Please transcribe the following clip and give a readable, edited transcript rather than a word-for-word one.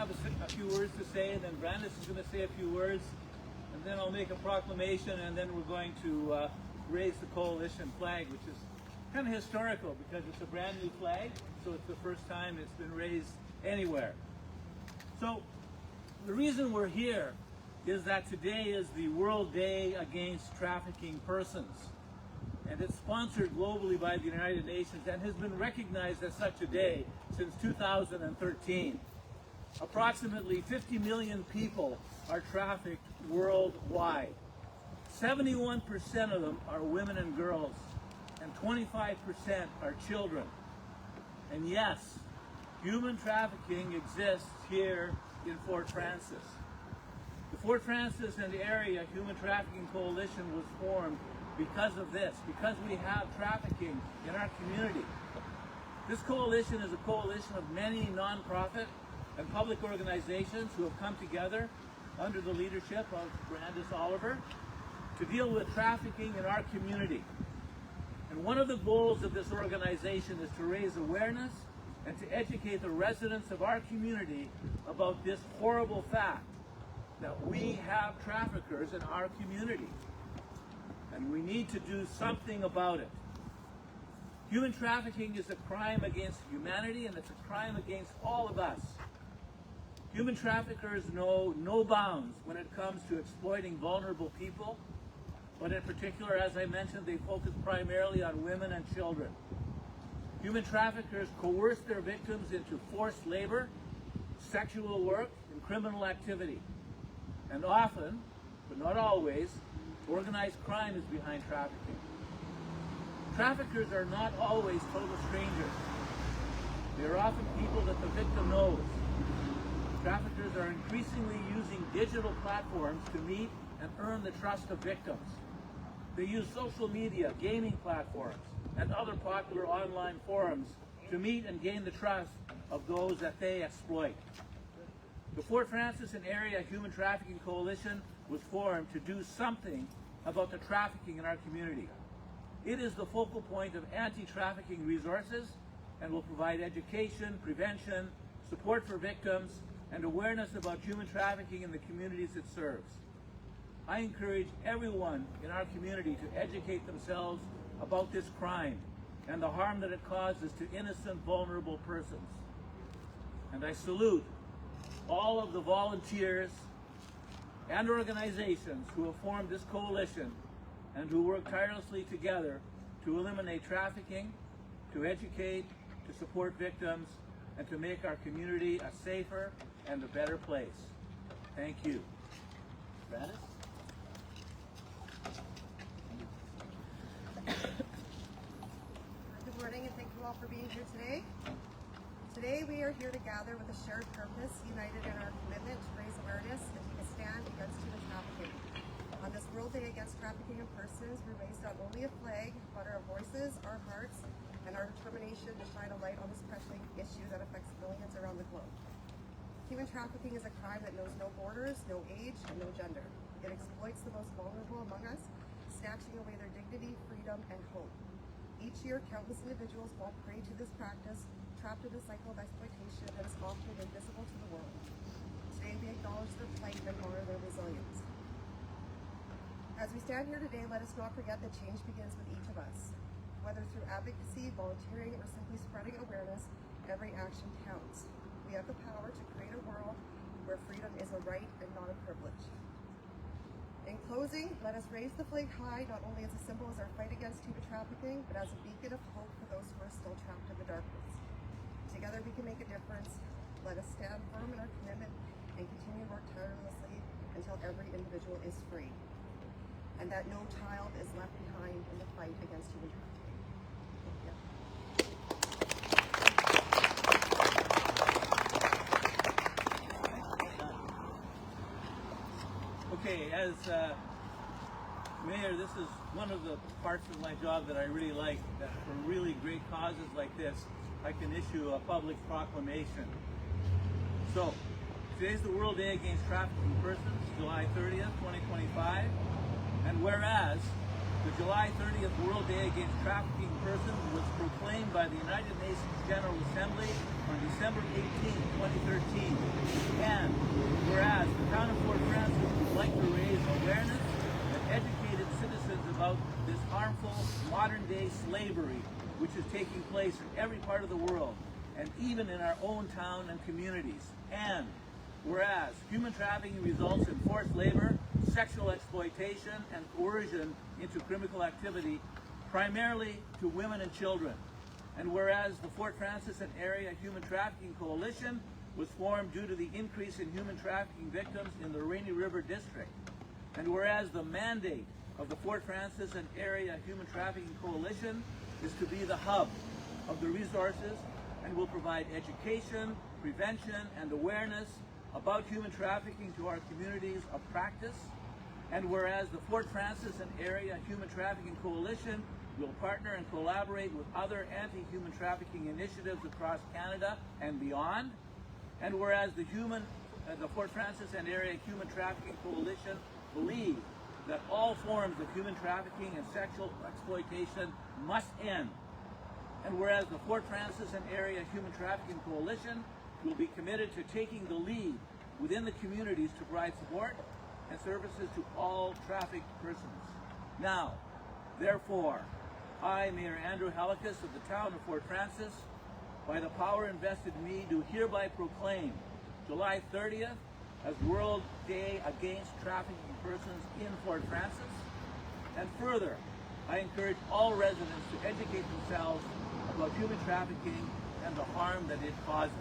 have a few words to say, and then Brandis is going to say a few words, and then I'll make a proclamation, and then we're going to raise the coalition flag, which is kind of historical because it's a brand new flag, so it's the first time it's been raised anywhere. So the reason we're here is that today is the World Day Against Trafficking Persons, and it's sponsored globally by the United Nations and has been recognized as such a day since 2013. Approximately 50 million people are trafficked worldwide. 71% of them are women and girls, and 25% are children. And yes, human trafficking exists here in Fort Frances. The Fort Frances and Area Human Trafficking Coalition was formed because of this, because we have trafficking in our community. This coalition is a coalition of many nonprofit and public organizations who have come together under the leadership of Brandis Oliver to deal with trafficking in our community. And one of the goals of this organization is to raise awareness and to educate the residents of our community about this horrible fact that we have traffickers in our community. And we need to do something about it. Human trafficking is a crime against humanity, and it's a crime against all of us. Human traffickers know no bounds when it comes to exploiting vulnerable people, but in particular, as I mentioned, they focus primarily on women and children. Human traffickers coerce their victims into forced labor, sexual work, and criminal activity. And often, but not always, organized crime is behind trafficking. Traffickers are not always total strangers. They are often people that the victim knows. Traffickers are increasingly using digital platforms to meet and earn the trust of victims. They use social media, gaming platforms, and other popular online forums to meet and gain the trust of those that they exploit. The Fort Frances and Area Human Trafficking Coalition was formed to do something about the trafficking in our community. It is the focal point of anti-trafficking resources and will provide education, prevention, support for victims, and awareness about human trafficking in the communities it serves. I encourage everyone in our community to educate themselves about this crime and the harm that it causes to innocent, vulnerable persons. And I salute all of the volunteers and organizations who have formed this coalition and who work tirelessly together to eliminate trafficking, to educate, to support victims, and to make our community a safer and a better place. Thank you. Brandis? Good morning, and thank you all for being here today. Today we are here to gather with a shared purpose, united in our commitment to raise awareness and take a stand against human trafficking. On this World Day Against Trafficking in Persons, we raise not only a flag, but our voices, our hearts, and our determination to shine a light on this pressing issue that affects millions around the globe. Human trafficking is a crime that knows no borders, no age, and no gender. It exploits the most vulnerable among us, snatching away their dignity, freedom, and hope. Each year, countless individuals fall prey to this practice, trapped in a cycle of exploitation that is often invisible to the world. Today, we acknowledge their plight and honor their resilience. As we stand here today, let us not forget that change begins with each of us. Whether through advocacy, volunteering, or simply spreading awareness, every action counts. We have the power to create a world where freedom is a right and not a privilege. In closing, let us raise the flag high, not only as a symbol of our fight against human trafficking, but as a beacon of hope for those who are still trapped in the darkness. Together we can make a difference. Let us stand firm in our commitment and continue to work tirelessly until every individual is free, and that no child is left behind in the fight against human trafficking. Thank you. Okay, as Mayor, this is one of the parts of my job that I really like, that for really great causes like this, I can issue a public proclamation. So, today's the World Day Against Trafficking Persons, July 30th, 2025, and whereas the July 30th World Day Against Trafficking Persons was proclaimed by the United Nations General Assembly on December 18, 2013. And whereas the town of Fort Frances would like to raise awareness and educated citizens about this harmful modern-day slavery which is taking place in every part of the world, and even in our own town and communities. And whereas human trafficking results in forced labor, sexual exploitation, and coercion into criminal activity, primarily to women and children. And whereas the Fort Frances and Area Human Trafficking Coalition was formed due to the increase in human trafficking victims in the Rainy River District. And whereas the mandate of the Fort Frances and Area Human Trafficking Coalition is to be the hub of the resources and will provide education, prevention, and awareness about human trafficking to our communities of practice. And whereas the Fort Frances and Area Human Trafficking Coalition will partner and collaborate with other anti-human trafficking initiatives across Canada and beyond. And whereas the Fort Frances and Area Human Trafficking Coalition believe that all forms of human trafficking and sexual exploitation must end. And whereas the Fort Frances and Area Human Trafficking Coalition will be committed to taking the lead within the communities to provide support and services to all trafficked persons. Now, therefore, I, Mayor Andrew Helikas of the town of Fort Frances, by the power invested in me, do hereby proclaim July 30th as World Day Against Trafficking Persons in Fort Frances. And further, I encourage all residents to educate themselves about human trafficking and the harm that it causes.